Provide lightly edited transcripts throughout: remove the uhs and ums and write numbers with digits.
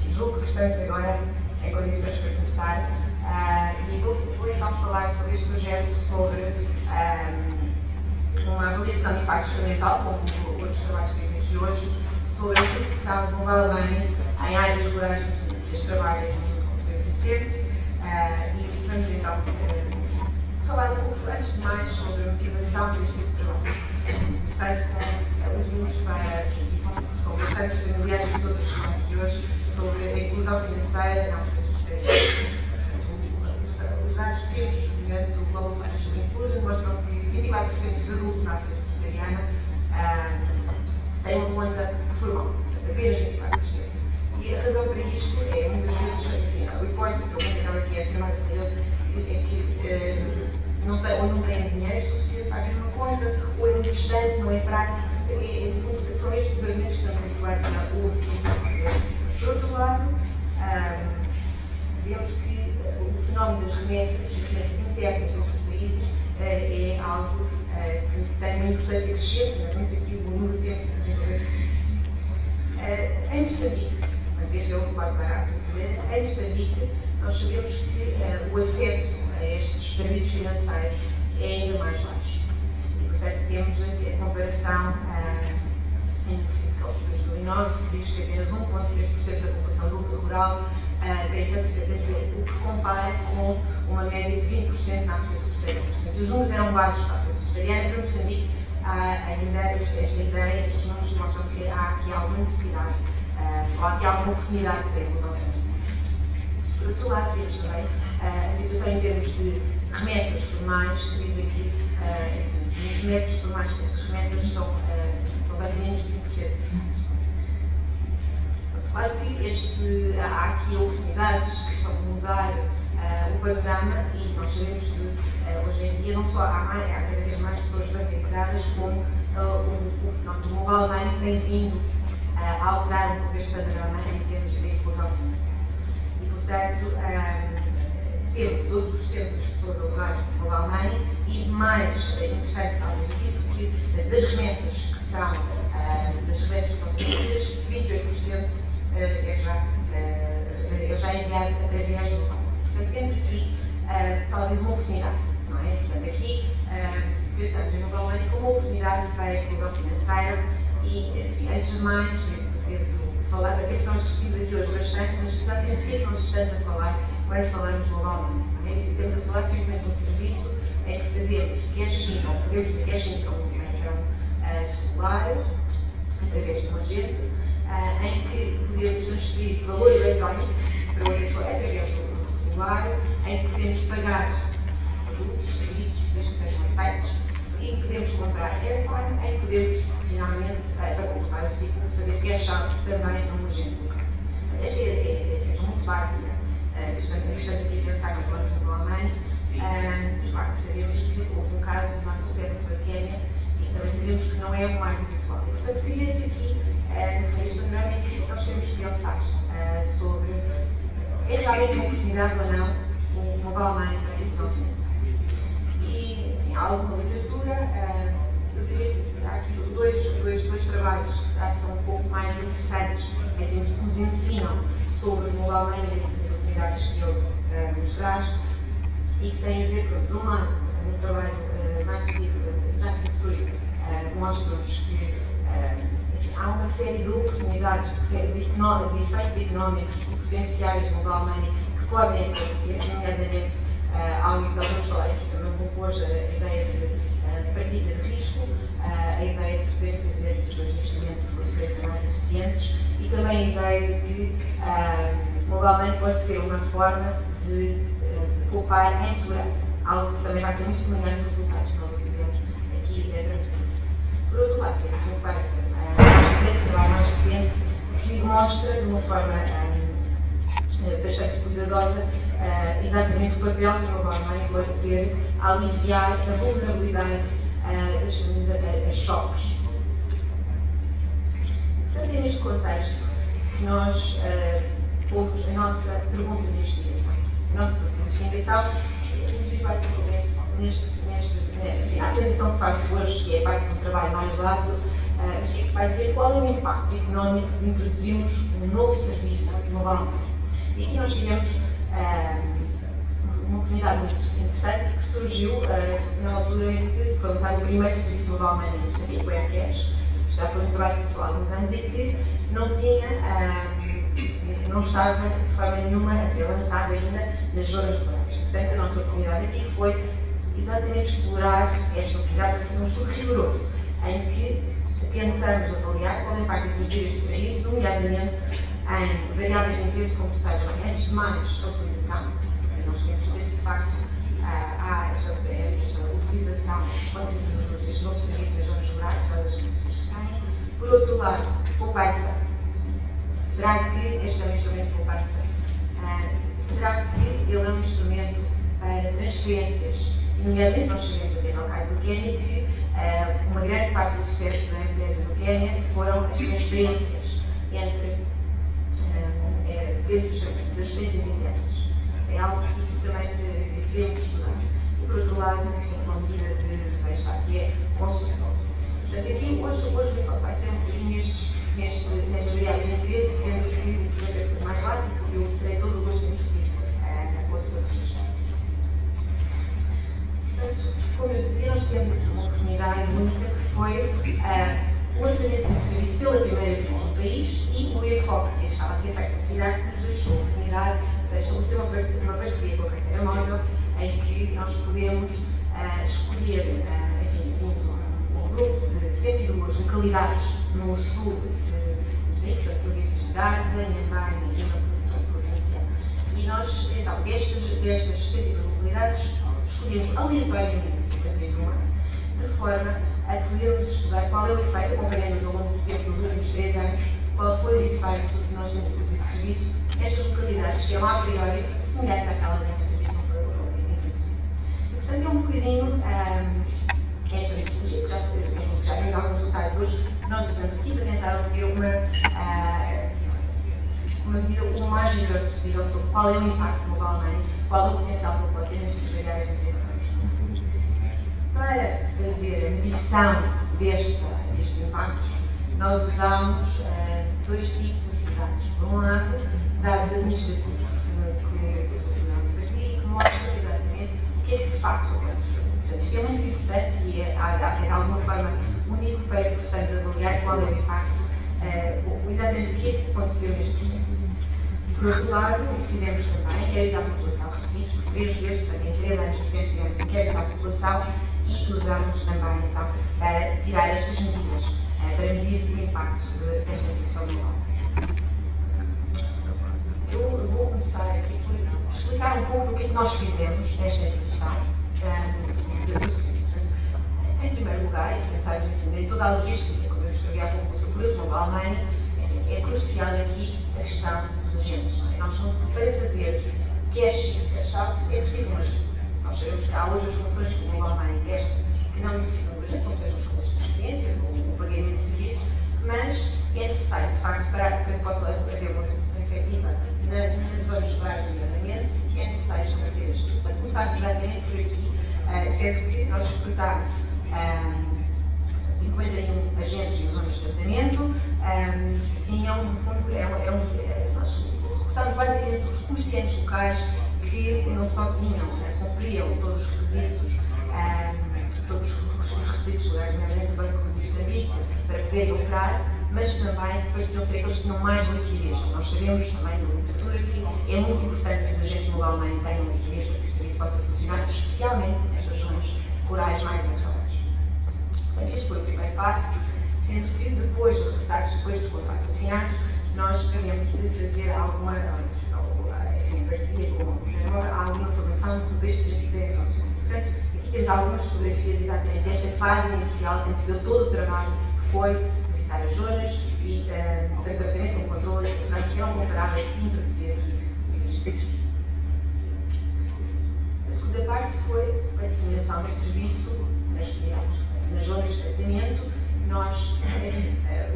julgo que estamos agora em condições para começar e vou então falar sobre este projeto, sobre uma avaliação de impacto experimental, como outros trabalhos que temos aqui hoje, sobre a produção de mobile money em áreas rurais do Moçambique. Este trabalho é conjunto com o Dr. Vicente e vamos então falar um pouco, antes de mais, sobre a motivação deste tipo de trabalho. Começando com os números e são bastante familiares de todos os que estão aqui hoje, sobre a inclusão financeira na África subsaariana. Os dados que temos do Global Financial Inclusion mostram que 24% dos adultos na África subsaariana têm uma conta formal, apenas 24%. E a razão para isto é, muitas vezes, enfim, a report, que aquela que é afirmada por ele, é que ou não têm dinheiro suficiente para abrir uma conta, ou é muito distante, não é prático. São estes argumentos que estamos habituados a ouvir. Por outro lado, vemos que o fenómeno das remessas internas de outros países é algo que tem uma importância crescente, realmente aqui o número de tempo das intervenções. Em Moçambique, este é o quarto parágrafo, em Moçambique, nós sabemos que o acesso a estes serviços financeiros é ainda mais baixo. E, portanto, temos a comparação entre o fiscal de 2009, que diz que apenas 1,3% da população adulta rural tem acesso a o que compara com uma média de 20% na África subsaariana. Portanto, os números eram baixos na África subsaariana, para Moçambique, ainda esta ideia, estes números mostram que há aqui alguma necessidade, ou há aqui alguma oportunidade para a inclusão financeira. Por outro lado, temos também a situação em termos de remessas formais, que diz aqui, os métodos formais que estas remessas são bem menos de 20% dos fundos. Claro que há aqui oportunidades que estão a mudar o panorama e nós sabemos que hoje em dia não só há cada vez mais pessoas bancarizadas, como o fenómeno do mobile money tem vindo a alterar um pouco este panorama em termos de inclusão financeira. E, portanto, temos 12% das pessoas a usar o mobile money e, mais interessante talvez disso, que das remessas que são produzidas, 28% é já enviado através do banco. Portanto, temos aqui talvez uma oportunidade, não é? Portanto, aqui pensamos em mobile money como uma oportunidade para a inclusão financeira e, enfim, antes de mais, devo falar, porque nós discutimos aqui hoje bastante, mas exatamente o que é que nós estamos a falar quando falamos de mobile money? Estamos a falar simplesmente de um serviço em que fazemos cashing, ou podemos fazer cashing com um cartão celular, através de um agente, em que podemos transferir valor eletrónico para outra pessoa através do celular, em que podemos pagar produtos, serviços, desde que sejam aceitos, e que podemos comprar airtime, em que podemos, finalmente, para completar o ciclo, fazer cash out também num agente local. Esta é muito básica. Estamos aqui a pensar no plano do mobile money e, claro, sabemos que houve um caso de mau sucesso para a Quénia e também sabemos que não é o mais habitual. Portanto, queria-se aqui, neste panorama, em que nós temos que pensar sobre é realmente uma oportunidade ou não o mobile money para a inclusão financeira. E, enfim, há alguma literatura, eu diria que há aqui dois trabalhos que são um pouco mais interessantes em termos que nos ensinam sobre o mobile money e as oportunidades que ele nos traz e que têm a ver, por um lado, um trabalho mais específico, já que possui, mostra-nos que enfim, há uma série de oportunidades de efeitos económicos e potenciais do mobile money que podem acontecer, nomeadamente algo que nós falar aqui também um pouco hoje, a ideia de partilha de risco, a ideia de se poder fazer decisões de investimento por segurança mais eficientes e também a ideia de que o mobile money pode ser uma forma de poupar em segurança, algo que também vai ser muito semelhante nos resultados que nós obtivemos aqui para Moçambique. Por outro lado, temos um trabalho mais recente, que mostra de uma forma bastante cuidadosa exatamente o papel que o mobile money pode ter a aliviar a vulnerabilidade das famílias a choques. Portanto, é neste contexto que nós pomos a nossa pergunta de investigação. A nossa pergunta de investigação basicamente a apresentação que faço hoje, que é parte do trabalho mais lato, vai ver qual é o impacto económico de introduzirmos um novo serviço, um globalmente. E aqui nós tivemos uma oportunidade muito interessante que surgiu na altura em que foi lançado o primeiro serviço mobile money no Moçambique, o RQS, que já foi um trabalho que começou há alguns anos e que não estava de forma nenhuma a ser lançado ainda nas zonas rurais. Portanto, a nossa oportunidade aqui foi exatamente explorar esta oportunidade para fazer um estudo rigoroso, em que tentamos avaliar qual é o impacto de introduzir este serviço, nomeadamente em variáveis de interesse como sejam, antes de mais, a utilização. Nós queremos saber se de facto há esta utilização quando se introduz este novo serviço nas zonas rurais, todas as pessoas que têm. Por outro lado, poupança. Será que este é um instrumento de poupança? Será que ele é um instrumento para transferências? Nomeadamente, nós sabemos até no caso do Quênia que uma grande parte do sucesso da empresa no Quênia foram as transferências dentro das transferências internas. É algo que também queremos estudar. E por outro lado, uma medida de bem-estar, que é consultor. Portanto, aqui hoje vai ser um bocadinho nestas variáveis de interesse, sendo que o projeto é depois mais rápido e eu terei todo o gosto em discutir na conta dos resultados. Portanto, como eu dizia, nós tivemos aqui uma oportunidade única que foi o lançamento do serviço pela primeira vez no país e o enfoque que estava a ser feito na cidade que nos deixou a oportunidade para estabelecer uma parceria com a carteira móvel em que nós podemos escolher um grupo de 102 localidades no sul do Moçambique, portanto, províncias de Gaza, Inhambane e uma província. E nós, então, destas 102 localidades, escolhemos aleatoriamente 51, de forma a podermos estudar qual é o efeito, acompanhando ao longo do tempo dos últimos 3 anos, qual foi o efeito que nós temos introduzido de serviço nestas localidades que eram a priori semelhantes àquelas em que o serviço não foi introduzido. E, portanto, é um bocadinho esta metodologia, que já vimos alguns resultados hoje, nós usamos aqui para tentar obter uma medida o mais rigorosa possível sobre qual é o impacto do mobile money, qual é o potencial que ele pode ter nestas variáveis de interesse. Para fazer a medição destes impactos, nós usamos 2 tipos de dados. Por um lado, dados administrativos, que nossa parceria, que mostram exatamente o que é que de facto aconteceu. Portanto, isto é muito importante e é de alguma forma único para que possamos avaliar qual é o impacto, exatamente o que é que aconteceu neste processo. Por outro lado, o que fizemos também é usar a população, repetimos por 3 vezes, portanto, em 3 anos diferentes fizemos inquéritos à população e usamos também então, para tirar estas medidas, para medir o impacto desta introdução global. Eu vou começar aqui por explicar um pouco do que é que nós fizemos nesta introdução do serviço. Em primeiro lugar, e se pensarmos em toda a logística, como eu escrevi há pouco sobre o mobile money, é crucial aqui a questão dos agentes. Não é? Nós, para fazer cash e cash out, é preciso um agente. Nós sabemos que há outras funções que o mobile money presta que não necessitam de agente, como sejam as contas de transferências ou o pagamento de serviços, mas é necessário, de facto, para que possa haver uma utilização efetiva nas zonas rurais, nomeadamente, é necessário estabelecer isto. Portanto, começámos exatamente por aqui, sendo que nós recrutámos 51 agentes nas zonas de tratamento, que tinham, no fundo, nós recrutámos basicamente os comerciantes locais que não só cumpriam todos os requisitos, os requisitos legais, nomeadamente do Banco de Moçambique, para poderem operar, mas também pareciam ser aqueles que tinham mais liquidez. Nós sabemos também da literatura que é muito importante que os agentes mobile money tenham liquidez para que o serviço possa funcionar, especialmente nestas zonas rurais mais isoladas. Portanto, este foi o primeiro passo, sendo que depois dos recrutados, depois dos contratos assinados, nós teremos de fazer alguma parceria com alguma formação destes agentes. Portanto, aqui temos algumas fotografias exatamente desta fase inicial, em que se deu todo o trabalho que foi visitar as zonas e, tratamento com controle, as funcionários que eram comparáveis e introduzir aqui os agentes. A segunda parte foi a disseminação do serviço nas comunidades. Nas zonas de tratamento, nós,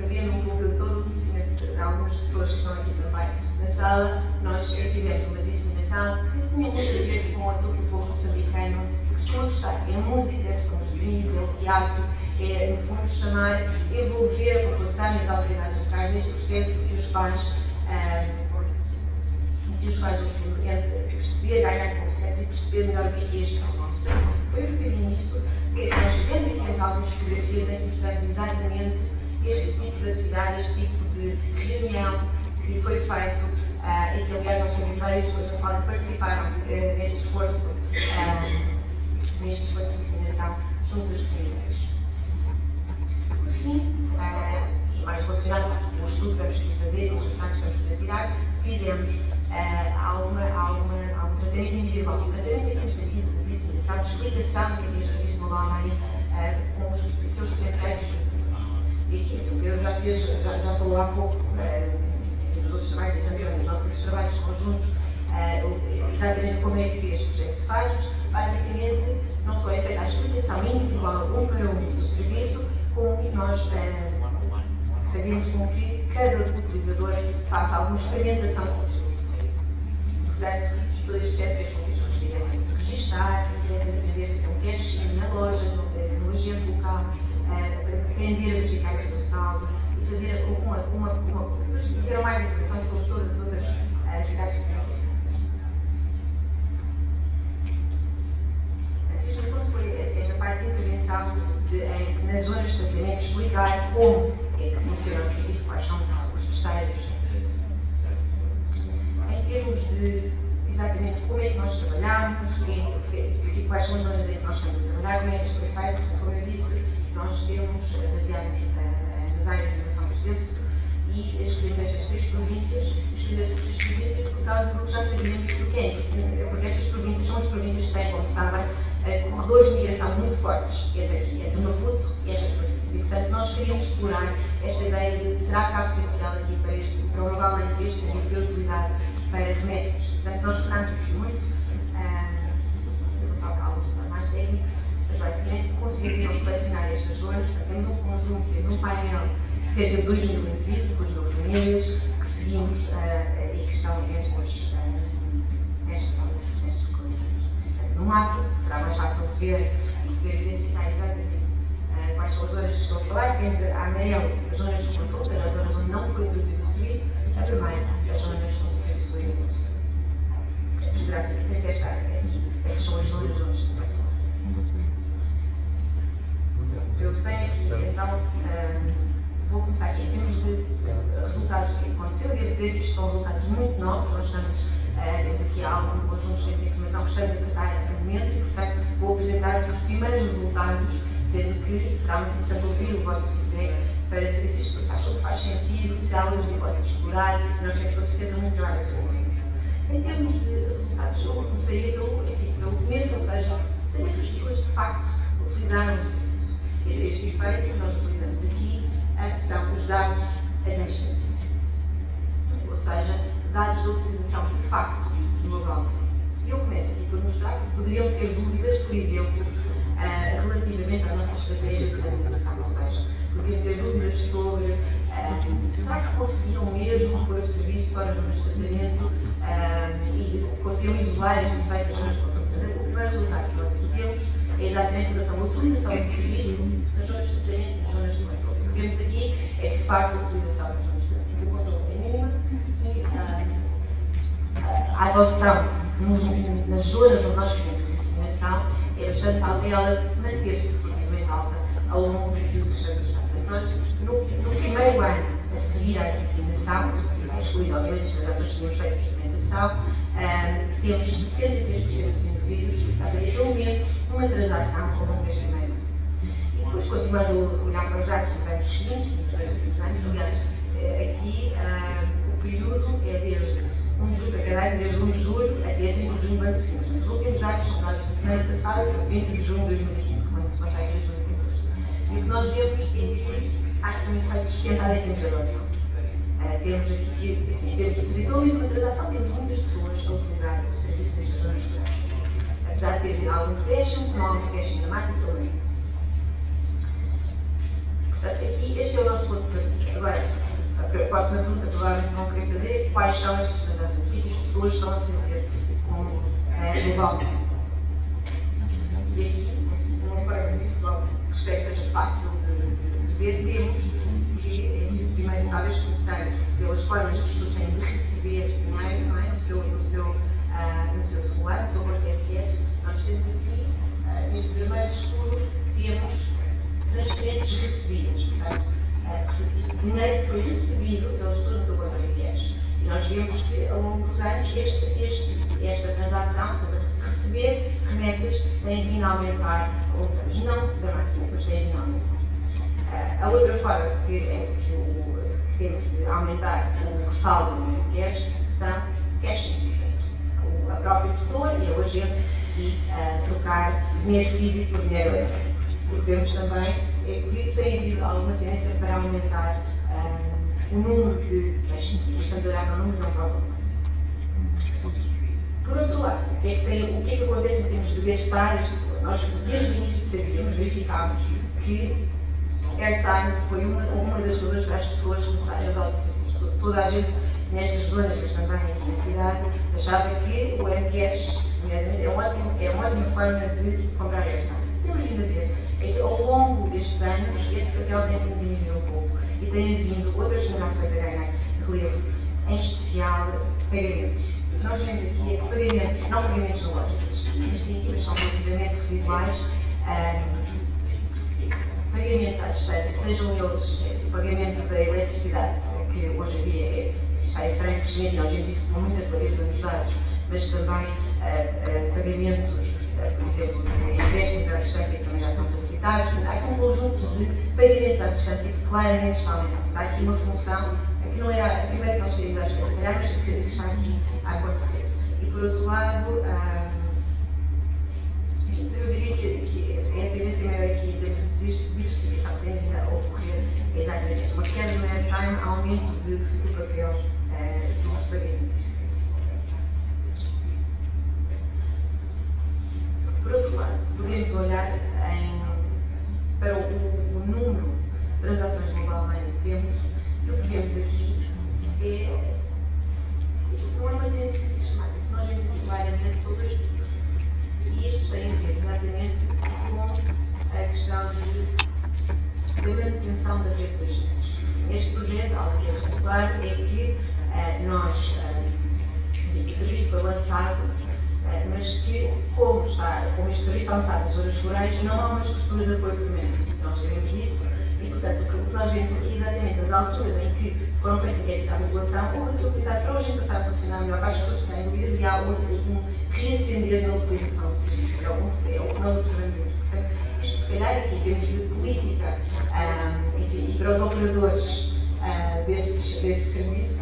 bebendo um pouco de todo o conhecimento de algumas pessoas que estão aqui também na sala, nós fizemos uma disseminação que tinha muito a ver com aquilo que o povo moçambicano costuma gostar. É a música, são os brindes, é o teatro, é, no fundo, chamar, envolver a população e as autoridades locais neste processo que os faz que os faz perceber, ganhar confiança e perceber melhor o que é este serviço. Foi um bocadinho isso que nós fizemos e temos algumas fotografias em que mostramos exatamente este tipo de atividade, este tipo de reunião que foi feito e que, aliás, nós temos várias pessoas na sala que participaram neste esforço de disseminação junto dos comunitários. Por fim, e mais relacionado com o estudo que vamos aqui fazer, os resultados que vamos fazer tirar, fizemos algum tratamento individual. Tratamento aqui no sentido de disseminação, de explicação do que é este serviço mobile money com os seus potenciais utilizadores. E aqui, o Pedro já falou há pouco, nos outros trabalhos, e também nos nossos outros trabalhos conjuntos, exatamente como é que este processo se faz. Basicamente, não só é feita a explicação individual um para um do serviço, como nós fazemos com que cada utilizador faça alguma experimentação do serviço. Portanto, todo este processo fez com que as pessoas tivessem de se registrar, tivessem de aprender a fazer um cash na loja, no agente local, aprender a verificar o seu saldo e fazer depois tiveram mais informação sobre todas as outras atividades que têm sido feitas. No fundo, foi esta parte de intervenção nas zonas de tratamento, explicar como é que funciona o serviço, quais são os terceiros. Em termos de exatamente como é que nós trabalhamos, quais são as zonas em que nós estamos a trabalhar, como é que isto foi feito, como eu disse, nós baseamos nas áreas de inovação do processo e escolhemos estas três províncias por causa do que já sabíamos porquê. Porque estas províncias são as províncias que têm, como sabem, corredores de migração muito fortes entre Maputo e estas províncias. E, portanto, nós queríamos explorar esta ideia de será que há potencial aqui para o provavelmente este serviço ser utilizado para remessas. Portanto, nós focamos aqui muito, só que há alguns mais técnicos, mas basicamente conseguiram selecionar estas zonas. Temos um conjunto, temos um painel de cerca de 2 mil indivíduos, com as 2 famílias, que seguimos e que estão nestas comunidades. No mapa será mais fácil de ver e poder identificar exatamente quais são as zonas que estou a falar. Temos a amarelo as zonas de controle, ou seja, as zonas onde não foi introduzido o serviço, a vermelha as zonas onde o serviço foi introduzido. Geograficamente, estas são as zonas onde estamos a falar. Eu tenho aqui, então, vou começar aqui em termos de resultados que aconteceu. Devo dizer que isto são resultados muito novos. Nós temos aqui algum conjunto de informação que estamos a tratar no momento e, portanto, vou apresentar-vos os primeiros resultados, sendo que será muito interessante ouvir o vosso feedback para saber se isto faz sentido, se há algumas hipóteses de explorar. Nós temos com certeza muito trabalho a fazer. Em termos de resultados, eu começaria pelo começo, ou seja, saber se as pessoas de facto utilizaram o serviço. Este efeito que nós utilizamos aqui são os dados administrativos, ou seja, dados de utilização de facto do mobile. Eu começo aqui por mostrar que poderiam ter dúvidas, por exemplo, relativamente à nossa estratégia de dinamização, ou seja, poderiam ter dúvidas sobre será que conseguiram mesmo pôr o serviço fora do tratamento e conseguiram isolar este efeito das zonas de controle. O primeiro resultado que nós aqui temos é exatamente em relação à utilização do serviço nas zonas de tratamento e nas zonas de controle. O que vemos aqui é que, de facto, a utilização das zonas de tratamento do controle é mínima e a adoção nas zonas onde nós fizemos a disseminação é bastante alta e ela manteve-se relativamente alta ao longo do período que estamos a estudar. Nós, no primeiro ano a seguir à disseminação, excluindo obviamente as transações que tínhamos feito de experimentação, temos 63% dos indivíduos a fazer pelo menos uma transação ao longo deste primeiro ano. E depois, continuando a olhar para os dados dos anos seguintes, nos 2 últimos anos, aliás, aqui o período é desde 1 de julho para cada ano, desde 1 de julho até 30 de junho do ano seguinte. Os últimos dados são dados da semana passada, são 30 de junho de 2015, quando se mostra em 2014. E o que nós vemos é que há aqui um efeito sustentado em termos de adoção. Temos aqui que, enfim, temos de fazer pelo menos uma transação, temos muitas pessoas a utilizar o serviço destas zonas rurais. Apesar de ter algum decréscimo, não há um decréscimo da marca também. Portanto, aqui este é o nosso ponto de partida. Agora, a próxima pergunta que provavelmente vão querer fazer é quais são estas transações, o que as pessoas estão a fazer globalmente. E aqui, de uma forma visual, que espero que seja fácil de ver, temos que, primeiro, talvez começar pelas formas que as pessoas têm de receber dinheiro, não é? O seu nós vemos que ao longo dos anos esta transação, receber remessas, tem vindo a aumentar, não dramaticamente, mas tem vindo a aumentar. A outra forma que temos de aumentar o saldo no cash são cash. A própria pessoa e o agente e trocar dinheiro físico por dinheiro elétrico. O que vemos também é que tem havido alguma tendência para aumentar o número de cash. Estamos a olhar para o número, não para o valor. Por outro lado, o que é que acontece em termos de gastar este valor? Nós, desde o início, sabíamos, verificámos que airtime foi uma das razões para as pessoas começarem a usar toda a gente nestas zonas, mas também aqui na cidade, achava que o M-Cash é uma ótima forma de comprar airtime. Temos vindo a ver que ao longo destes anos esse papel tem diminuído um pouco e tem vindo outras gerações a ganhar relevo, em especial pagamentos. O que nós vemos aqui é que pagamentos, não pagamentos na loja, distintivos são relativamente residuais, pagamentos à distância, sejam eles pagamento da eletricidade, que hoje em dia está em franco crescimento, nós vemos isso com muita clareza nos dados, mas também pagamentos, por exemplo, de empréstimos à distância que também já são facilitados. Há aqui um conjunto de pagamentos à distância que claramente está aumentando. Há aqui uma função que não era a primeira que nós queríamos às vezes, mas que está aqui a acontecer. E por outro lado, eu diria que a tendência maior aqui em termos de diversificação que tem vindo a ocorrer é exatamente esta. Uma queda no airtime, aumento do papel dos pagamentos. Por outro lado, podemos olhar para o número de transações globalmente que temos e o que vemos aqui não é uma tendência sistemática. Nós vemos aqui claramente sobre os estudos e estes têm a ver exatamente com a questão da manutenção da rede das redes. Este projeto, algo que é particular, é que nós, o serviço foi lançado, mas que, como este serviço está lançado nas zonas rurais, não há uma estrutura de apoio permanente. Nós sabemos disso e, portanto, o que nós vemos aqui é exatamente as alturas em que foram feitas inquéritos à população, houve aquilo que para hoje passar a funcionar melhor para as pessoas que têm dúvidas e há um reacender na utilização do serviço. É o que nós observamos aqui. Portanto, isto, se calhar, aqui em termos de política, enfim, e para os operadores destes serviços,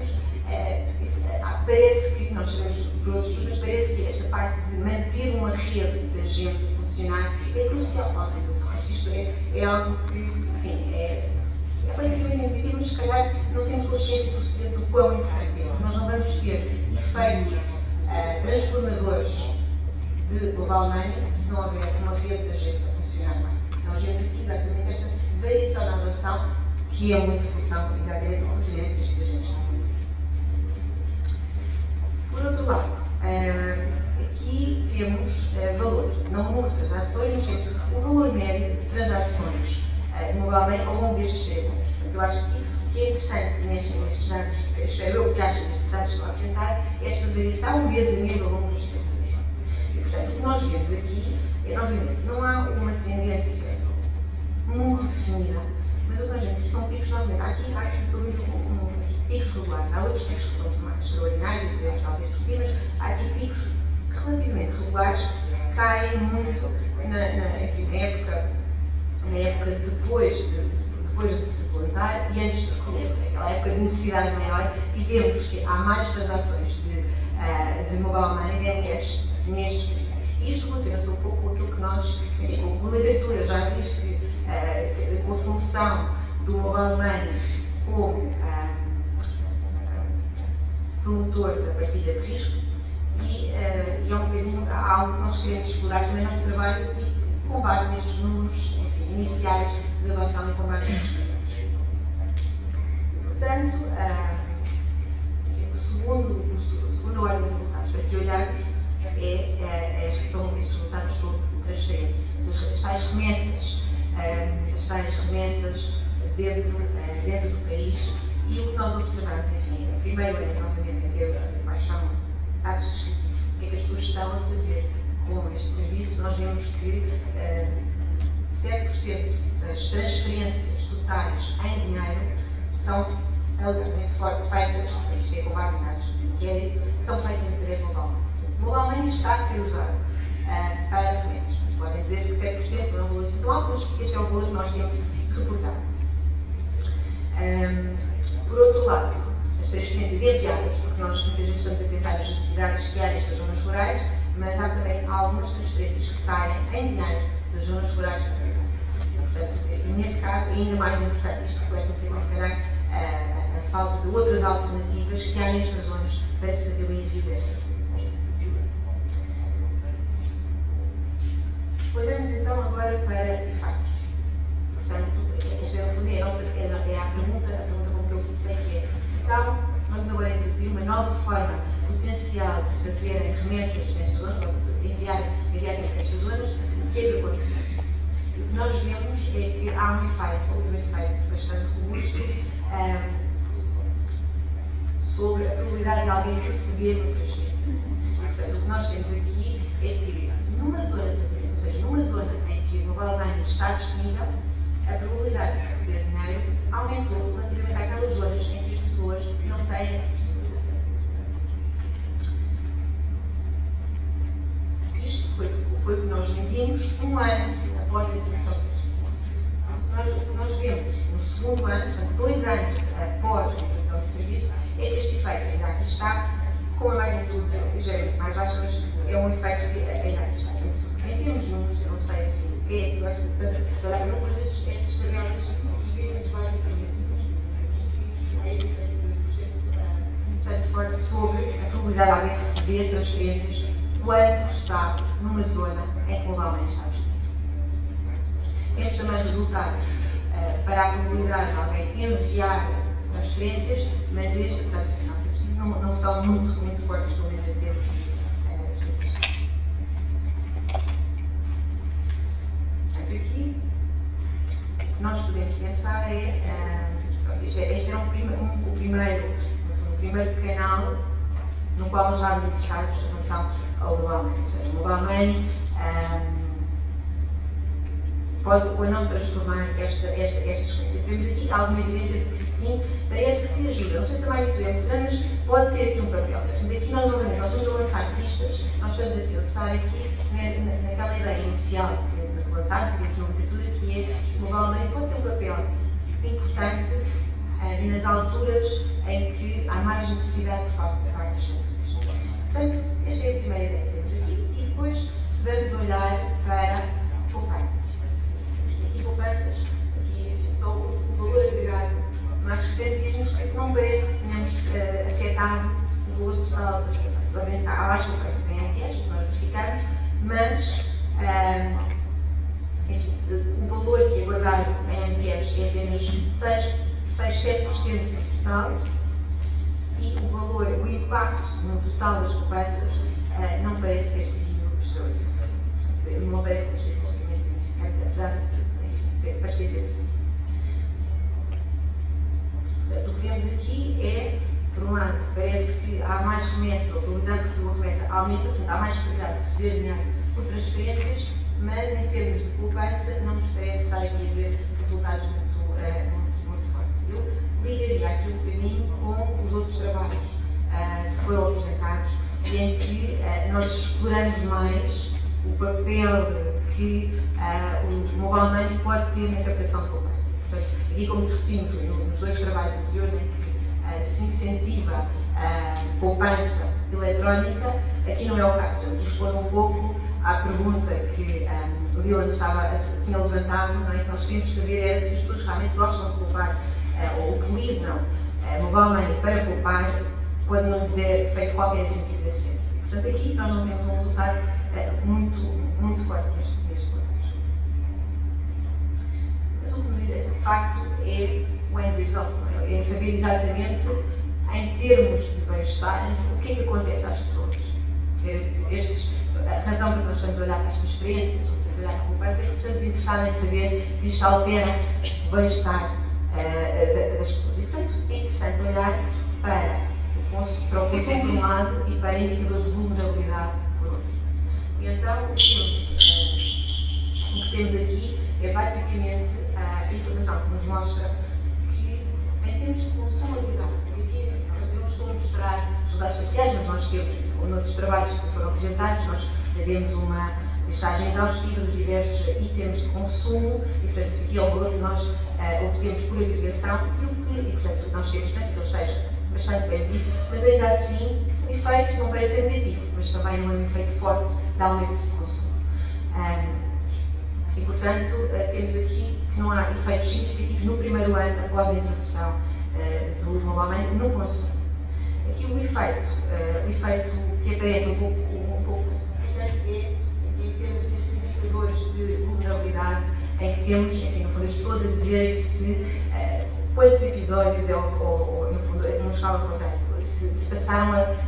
parece que, nós sabemos por outros estudos, mas parece que esta parte de manter uma rede de agentes a funcionar é crucial para a organização. Acho que isto é algo que, enfim, é relativamente intuitivo, mas se calhar não temos consciência suficiente do quão importante é. Nós não vamos ter efeitos transformadores de global money se não houver uma rede de agentes a funcionar bem. Nós vemos aqui exatamente esta variação na adoção, que é muito função exatamente do funcionamento destes agentes. Por outro lado, aqui temos valor, não o número de transações, mas temos o valor médio de transações globalmente ao longo destes 3 anos. Portanto, eu acho que o que é interessante nestes dados, espero eu que acho que estes dados estão a apresentar, é esta variação mês a mês ao longo dos 3 anos. E, portanto, o que nós vemos aqui é, obviamente, não há uma tendência muito definida, mas o que nós vemos aqui são picos, novamente. Há aqui picos regulares, há outros picos que são mais extraordinários e podemos talvez discutir, mas há aqui picos relativamente regulares que caem muito na época depois de se plantar e antes de se colher, aquela época de necessidade maior, e vemos que há mais transações de mobile money than cash nestes períodos. Isto relaciona-se um pouco com aquilo que nós, enfim, com a literatura já diz que com a função do mobile money como promotor da partilha de risco e é um bocadinho algo que nós queremos explorar também no nosso trabalho e com base nestes números, enfim, iniciais de adoção e com base nestes números. Portanto, o segundo ordem de resultados para que olharmos são estes resultados sobre transferência, as tais remessas dentro do país e o que nós observamos, enfim, primeiro é, obviamente, entender quais são dados descritivos, o que é que as pessoas estão a fazer com este serviço. Nós vemos que 7% das transferências totais em dinheiro são altamente feitas, isto é com base em dados são feitas através do Mobile Money. O Mobile Money está a ser usado para remessas. Podem dizer que 7% não é um valor tão alto, mas este é o valor que nós temos reportado. Por outro lado, as transferências enviadas, porque nós muitas vezes estamos a pensar nas necessidades que há nestas zonas rurais, mas há também algumas transferências que saem em dinheiro das zonas rurais para a cidade. Portanto, nesse caso, ainda mais importante, isto reflete um bocadinho, se calhar, a falta de outras alternativas que há nestas zonas para se fazer o envio destas coisas. Olhamos então agora para efeitos. Portanto, esta é a pergunta como eu disse, que é, então, vamos agora introduzir uma nova forma potencial de se fazerem remessas nestas zonas, ou de se enviarem nestas zonas, que é de conexão. O que nós vemos é que há um efeito bastante robusto sobre a probabilidade de alguém receber uma transferência. Portanto, o que nós temos aqui é que numa zona em que o Mobile Money está disponível, a probabilidade de se receber dinheiro aumentou relativamente àquelas zonas em que as pessoas não têm essa possibilidade. Isto foi o que nós medimos um ano após a introdução do serviço. O que nós vemos no segundo ano, portanto 2 anos após a introdução do serviço, é que este efeito ainda aqui está, com a magnitude ligeiramente mais baixa, mas é um efeito que ainda aqui está. Em termos de números, eu não sei o que é, eu acho que para números estas tabelas dizem-nos basicamente sobre a probabilidade de alguém receber transferências quando está numa zona em que o Mobile Money está disponível. Temos também resultados para a probabilidade de alguém enviar transferências, mas estes, não são muito fortes, pelo menos em termos estatísticos. Portanto, aqui, o que nós podemos pensar é, este é o primeiro canal no qual nós estamos interessados em relação ao Mobile Money. Ou seja, o Mobile Money pode ou não transformar estas coisas. Temos aqui alguma evidência de que sim, parece que ajuda. Não sei se também é muito grande, mas pode ter aqui um papel. Portanto, aqui nós estamos a lançar pistas, nós estamos a pensar aqui naquela ideia inicial de lançar, seguimos na literatura, que é o Mobile Money pode ter um papel importante nas alturas em que há mais necessidade por parte das pessoas. Portanto, esta é a primeira ideia que temos aqui e depois vamos olhar para poupanças. Aqui poupanças, aqui só o valor agregado mais recente diz-nos que não parece que tenhamos afetado o valor total das poupanças. Obviamente há mais poupanças em NPS, se nós verificarmos, mas enfim, o valor que é guardado em NPS é apenas 6-7% do total e o impacto no total das poupanças não parece ter sido extraordinário. Não parece ter sido extremamente significante, apesar de parecer ser positivo. O que vemos aqui é, por um lado, parece que há mais remessa, a probabilidade de receber uma remessa aumenta, portanto, há mais probabilidade de receber dinheiro por transferências, mas em termos de poupança não nos parece estar aqui a ver resultados muito fortes. Eu ligaria aqui um bocadinho com os outros trabalhos que foram apresentados e em que nós exploramos mais o papel que o Mobile Money pode ter na captação de poupança. Portanto, aqui como discutimos nos 2 trabalhos anteriores em que se incentiva a poupança eletrónica, aqui não é o caso. Portanto, respondo um pouco à pergunta que o Dylan tinha levantado, não é? Que nós queríamos saber era se as pessoas realmente gostam de poupar ou utilizam Mobile Money para poupar quando não lhes é feito qualquer sentido desse sentido. Portanto, aqui nós não temos um resultado muito forte neste contexto. Mas o que nos interessa de facto é o end result, é saber exatamente, em termos de bem-estar, o que é que acontece às pessoas. A razão por que nós estamos a olhar para estas experiências, estamos a olhar para a poupança, é que estamos interessados em saber se isto altera o bem-estar das pessoas. E, portanto, é interessante olhar para o consumo por um lado e para indicadores de vulnerabilidade por outro. E então, o que temos aqui é basicamente a informação que nos mostra que, em termos de consumo de dados, aqui eu não estou a mostrar os resultados parciais, mas nós temos, noutros trabalhos que foram apresentados, nós fazemos uma listagem exaustiva dos diversos itens de consumo e, portanto, aqui é o valor que nós obtemos por agregação e, portanto, nós temos tanto que ele esteja bastante bem medido, mas ainda assim o efeito não parece ser negativo, mas também não é um efeito forte de aumento de consumo. E, portanto, temos aqui que não há efeitos significativos no primeiro ano após a introdução do mobile money no consumo. Aqui o efeito que aparece um pouco importante é em termos destes indicadores de vulnerabilidade, em que temos, enfim, no fundo, as pessoas a dizerem-se quantos episódios, ou no fundo, numa escala contrária,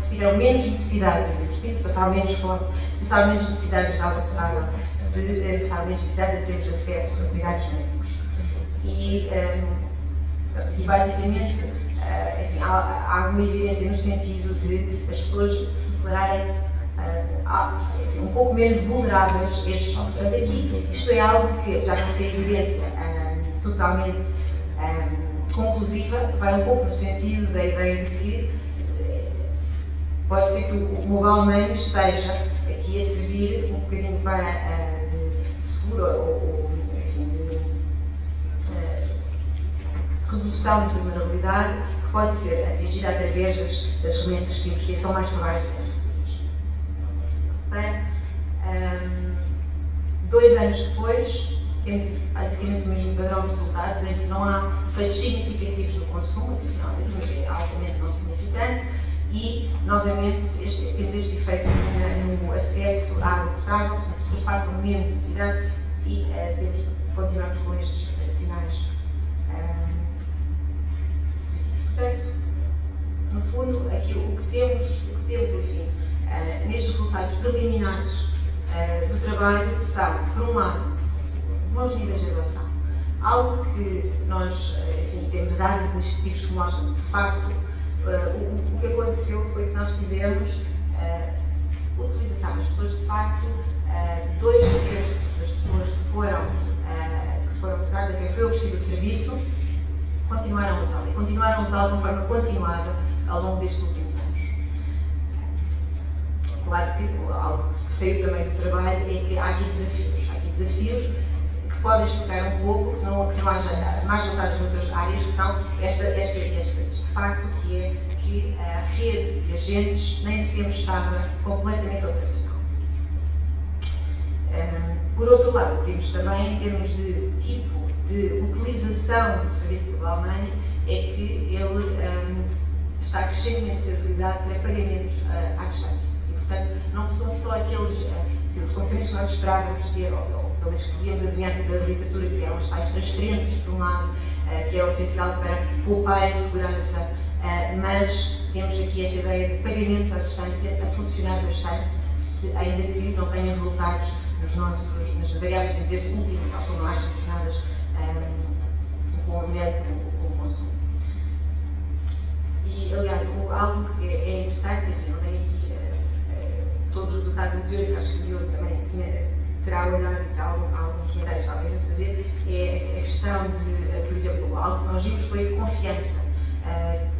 se tiveram menos necessidades, se passaram menos fome, se passaram menos necessidades de água potável, se passaram menos necessidades de termos acesso a cuidados médicos. E basicamente, enfim, há alguma evidência no sentido de as pessoas se declararem um pouco menos vulneráveis a estes choques. Portanto, aqui, isto é algo que, já não sei evidência totalmente conclusiva, vai um pouco no sentido da ideia de que pode ser que o mobile money esteja aqui a servir um bocadinho para de seguro ou enfim, de redução de vulnerabilidade, que pode ser atingida através das remessas que temos, que são mais prováveis de ser recebidas. Bem, 2 anos depois, temos basicamente o mesmo padrão de resultados, em que não há efeitos significativos no consumo, adicionalmente, mas é altamente não significante, e, novamente, temos este efeito no acesso à água potável, portanto, as pessoas passam menos necessidade e continuamos com estes sinais positivos. Portanto, no fundo, aqui o que temos enfim, nestes resultados preliminares do trabalho são, por um lado, bons níveis de adoção. Algo que nós, enfim, temos dados administrativos que mostram que, de facto, o que aconteceu foi que nós tivemos utilização das pessoas, de facto, 2 terços das pessoas que foram tocadas, a quem foi oferecido o serviço, continuaram a usá-lo, e continuaram a usá-lo de uma forma continuada ao longo destes últimos anos. Claro que algo que saiu também do trabalho é que há aqui desafios que podem explicar um pouco, que não haja mais resultados noutras áreas, que são este facto que é que a rede de agentes nem sempre estava completamente operacional. Por outro lado, vimos também, em termos de tipo de utilização do serviço de mobile money, é que ele está crescentemente a ser utilizado para pagamentos à distância. E, portanto, não são só aqueles os componentes que nós esperávamos ter, ou pelo menos que podíamos adivinhar da literatura, que eram as tais transferências, por um lado, que é o potencial para poupar e segurança, mas temos aqui esta ideia de pagamentos à distância a funcionar bastante, ainda que não tenham resultados nas variáveis de interesse último, que são mais relacionadas com o médico, com o consumo. E, aliás, algo que é interessante, enfim, não tenho aqui todos os resultados anteriores, acho que eu também terá olhado e alguns comentários talvez a fazer, é a questão de, por exemplo, algo que nós vimos foi a confiança.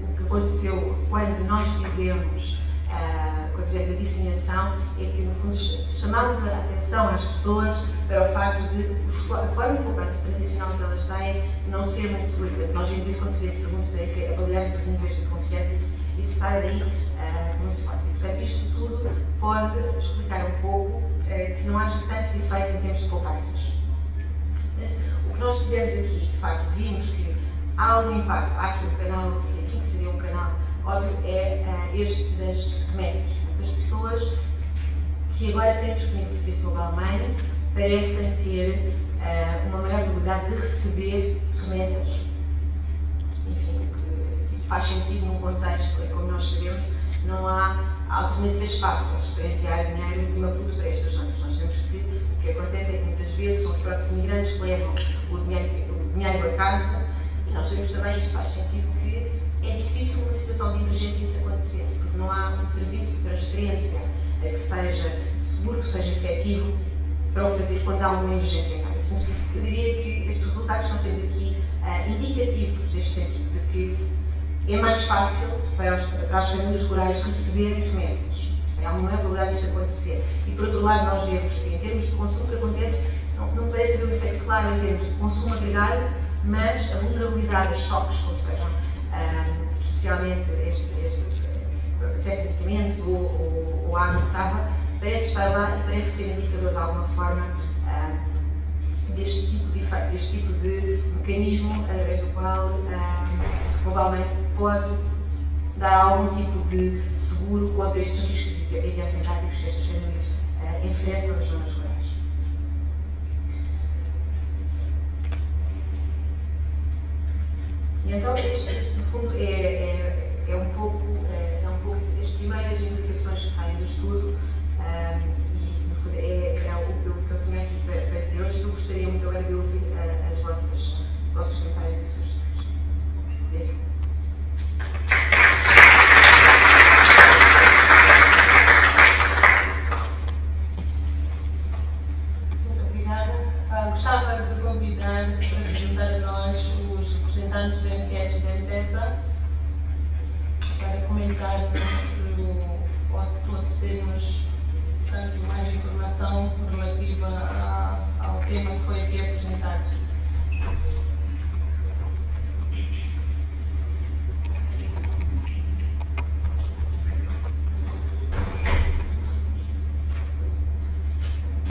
O que aconteceu quando nós fizemos a disseminação é que, no fundo, chamámos a atenção às pessoas para o facto de a forma de poupança tradicional que elas têm não ser muito segura. Nós vimos isso quando fizemos perguntas em que avaliamos os níveis de confiança e isso sai daí muito forte. Portanto, isto tudo pode explicar um pouco que não haja tantos efeitos em termos de poupanças. Mas o que nós tivemos aqui, de facto, vimos que há algum impacto. Há aqui um canal, enfim, que seria um canal óbvio, é este das remessas. As pessoas que agora têm disponível o serviço mobile money parecem ter uma maior probabilidade de receber remessas. Enfim, que faz sentido num contexto, como nós sabemos, não há alternativas fáceis para enviar dinheiro de uma ponta para estas zonas. Nós sabemos que o que acontece é que muitas vezes são os próprios imigrantes que levam o dinheiro a casa, e nós sabemos também, isto faz sentido, que é difícil uma situação de emergência isso acontecer, porque não há um serviço de transferência que seja seguro, que seja efetivo para o fazer quando há uma emergência em casa. Portanto, eu diria que estes resultados que nós temos aqui indicativos deste sentido, de que é mais fácil para as famílias rurais receberem remessas. Há uma probabilidade disto acontecer. E por outro lado, nós vemos que em termos de consumo, o que acontece, não parece haver um efeito claro em termos de consumo agregado, mas a vulnerabilidade aos choques, como sejam, especialmente este acesso a medicamentos ou a água potável, parece estar lá e parece ser indicador de alguma forma deste tipo de mecanismo através do qual provavelmente pode dar algum tipo de seguro contra estes riscos idiosintáticos que estas famílias enfrentam nas zonas rurais. E então, este no fundo, é um pouco as primeiras indicações que saem do estudo e, no fundo, é o que eu tinha aqui para dizer hoje. Eu gostaria muito agora de ouvir os vossos comentários e sugestões. Muito obrigada. Gostava de convidar para se juntar a nós os representantes da enquete da Endesa para comentarmos ou termos mais informação relativa ao tema que foi aqui apresentado.